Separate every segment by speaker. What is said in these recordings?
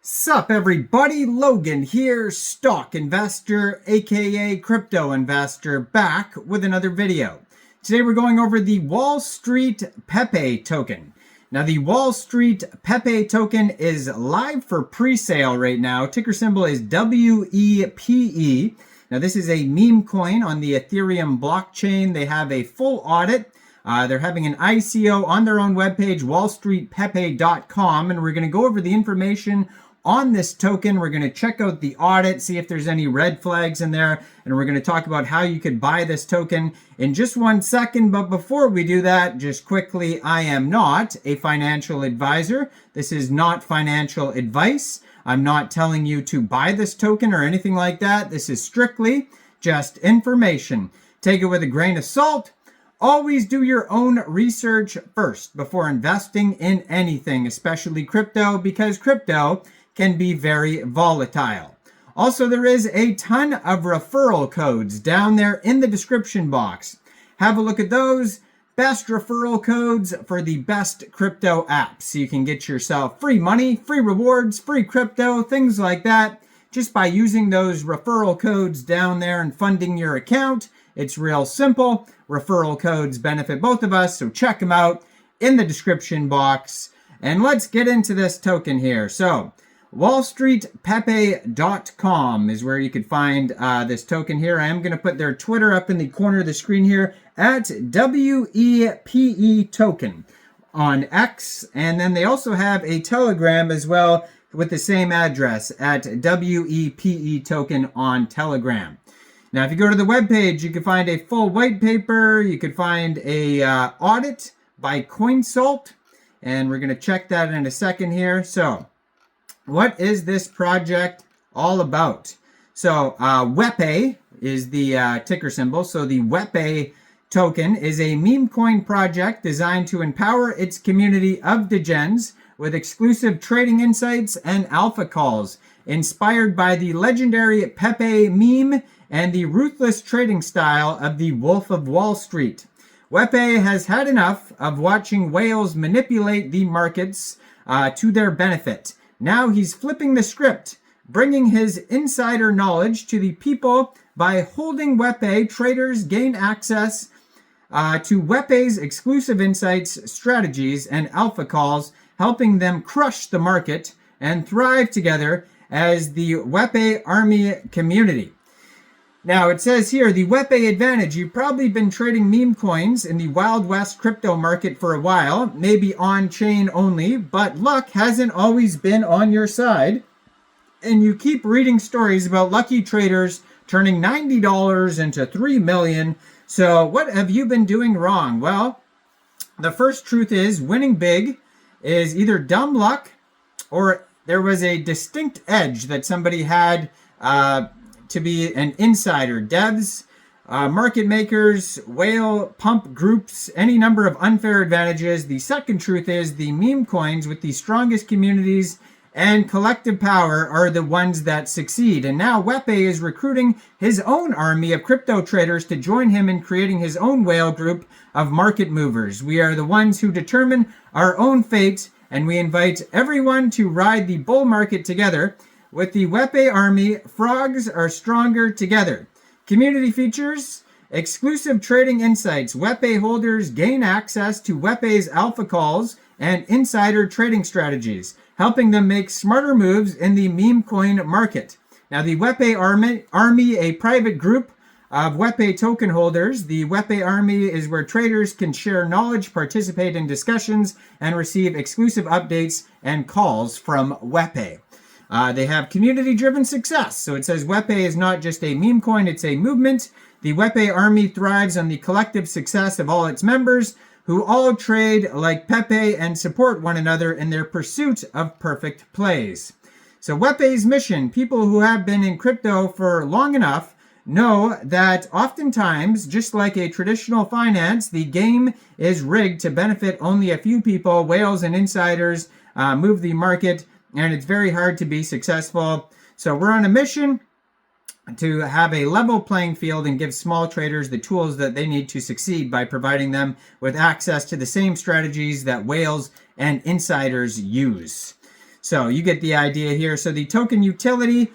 Speaker 1: Sup everybody, Logan here, stock investor aka crypto investor, back with another video. Today we're going over the Wallstreet Pepe token. Now the Wallstreet Pepe token is live for pre-sale right now. Ticker symbol is WEPE. Now this is a meme coin on the Ethereum blockchain. They have a full audit. They're having an ICO on their own webpage, wallstreetpepe.com, and we're going to go over the information on this token. We're going to check out the audit, see if there's any red flags in there, and we're going to talk about how you could buy this token in just 1 second. But before we do that, just quickly, I am not a financial advisor. This is not financial advice. I'm not telling you to buy this token or anything like that. This is strictly just information. Take it with a grain of salt. Always do your own research first before investing in anything, especially crypto, because crypto can be very volatile. Also, there is a ton of referral codes down there in the description box. Have a look at those. Best referral codes for the best crypto apps. You can get yourself free money, free rewards, free crypto, things like that, just by using those referral codes down there and funding your account. It's real simple. Referral codes benefit both of us, so check them out in the description box. And let's get into this token here. So wallstreetpepe.com is where you could find this token here. I am going to put their Twitter up in the corner of the screen here at WEPE token on X. And then they also have a Telegram as well with the same address at WEPE token on Telegram. Now, if you go to the webpage, you can find a full white paper. You could find a audit by Coinsalt, and we're going to check that in a second here. So what is this project all about? So Wepe is the ticker symbol. So the Wepe token is a meme coin project designed to empower its community of degens with exclusive trading insights and alpha calls, inspired by the legendary Pepe meme and the ruthless trading style of the Wolf of Wall Street. Wepe has had enough of watching whales manipulate the markets to their benefit. Now he's flipping the script, bringing his insider knowledge to the people by holding Wepe. Traders gain access to Wepe's exclusive insights, strategies, and alpha calls, helping them crush the market and thrive together as the Wepe Army community. Now, it says here, the Wepe advantage. You've probably been trading meme coins in the Wild West crypto market for a while, maybe on-chain only, but luck hasn't always been on your side. And you keep reading stories about lucky traders turning $90 into $3 million. So what have you been doing wrong? Well, the first truth is winning big is either dumb luck or there was a distinct edge that somebody had to be an insider. Devs, market makers, whale pump groups, any number of unfair advantages. The second truth is the meme coins with the strongest communities and collective power are the ones that succeed. And now Wepe is recruiting his own army of crypto traders to join him in creating his own whale group of market movers. We are the ones who determine our own fate, and we invite everyone to ride the bull market together. With the Wepe Army, frogs are stronger together. Community features, exclusive trading insights. Wepe holders gain access to Wepe's alpha calls and insider trading strategies, helping them make smarter moves in the meme coin market. Now, the Wepe Army, a private group of Wepe token holders. The Wepe Army is where traders can share knowledge, participate in discussions, and receive exclusive updates and calls from Wepe. They have community-driven success. So it says Wepe is not just a meme coin, it's a movement. The Wepe Army thrives on the collective success of all its members, who all trade like Pepe and support one another in their pursuit of perfect plays. So Wepe's mission, people who have been in crypto for long enough know that oftentimes, just like a traditional finance, the game is rigged to benefit only a few people. Whales and insiders move the market, and it's very hard to be successful. So we're on a mission to have a level playing field and give small traders the tools that they need to succeed by providing them with access to the same strategies that whales and insiders use. So you get the idea here. So the token utility,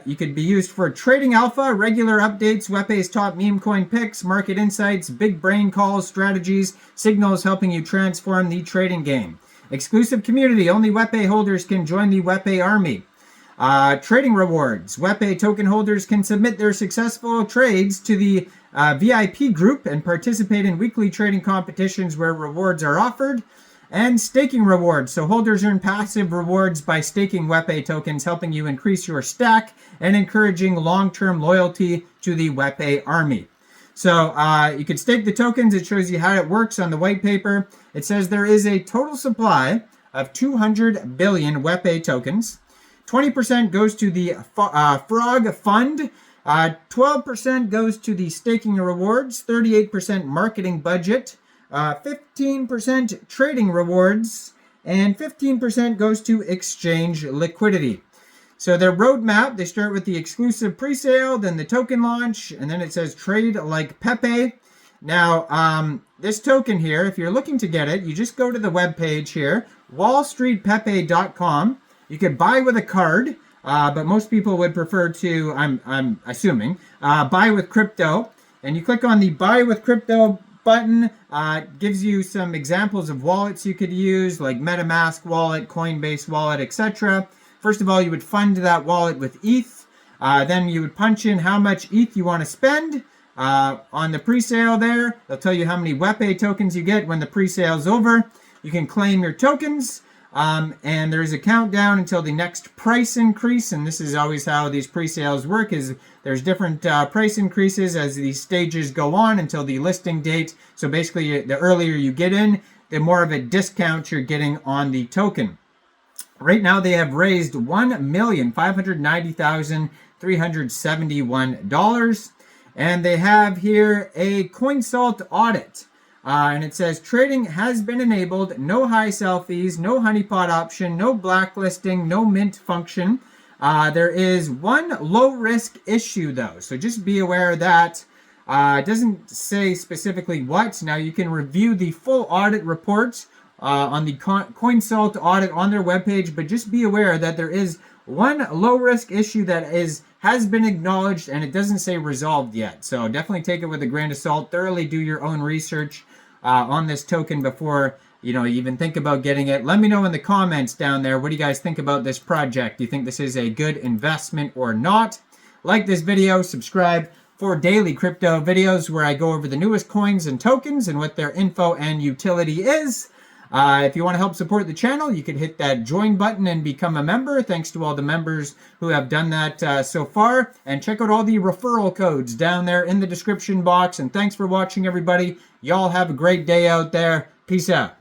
Speaker 1: you could be used for trading alpha, regular updates, Wepe's top meme coin picks, market insights, big brain calls, strategies, signals helping you transform the trading game. Exclusive community, only Wepe holders can join the Wepe army. Trading rewards, Wepe token holders can submit their successful trades to the VIP group and participate in weekly trading competitions where rewards are offered. And staking rewards. So holders earn passive rewards by staking Wepe tokens, helping you increase your stack and encouraging long-term loyalty to the Wepe army. So you can stake the tokens. It shows you how it works on the white paper. It says there is a total supply of 200 billion Wepe tokens. 20% goes to the Frog Fund. 12% goes to the staking rewards. 38% marketing budget. 15% trading rewards, and 15% goes to exchange liquidity. So their roadmap, they start with the exclusive presale, then the token launch, and then it says trade like Pepe. Now, this token here, if you're looking to get it, you just go to the web page here, wallstreetpepe.com. You could buy with a card, but most people would prefer to, I'm assuming, buy with crypto. And you click on the buy with crypto button. Gives you some examples of wallets you could use, like MetaMask wallet, Coinbase wallet, etc. First of all, you would fund that wallet with ETH. Then you would punch in how much ETH you want to spend. On the pre-sale there, they'll tell you how many Wepe tokens you get when the pre-sale is over. You can claim your tokens. And there's a countdown until the next price increase, and this is always how these pre-sales work, is there's different price increases as these stages go on until the listing date. So basically, the earlier you get in, the more of a discount you're getting on the token. Right now, they have raised $1,590,371, and they have here a CoinSalt audit. And it says trading has been enabled, no high sell fees, no honeypot option, no blacklisting, no mint function. There is one low risk issue though, so just be aware of that. It doesn't say specifically what. Now you can review the full audit reports on the CoinSalt audit on their webpage, but just be aware that there is one low risk issue that has been acknowledged, and it doesn't say resolved yet. So definitely take it with a grain of salt. Thoroughly do your own research on this token before you even think about getting it. Let me know in the comments down there, what do you guys think about this project? Do you think this is a good investment or not? Like this video, subscribe for daily crypto videos where I go over the newest coins and tokens and what their info and utility is. If you want to help support the channel, you can hit that join button and become a member. Thanks to all the members who have done that so far. And check out all the referral codes down there in the description box. And thanks for watching, everybody. Y'all have a great day out there. Peace out.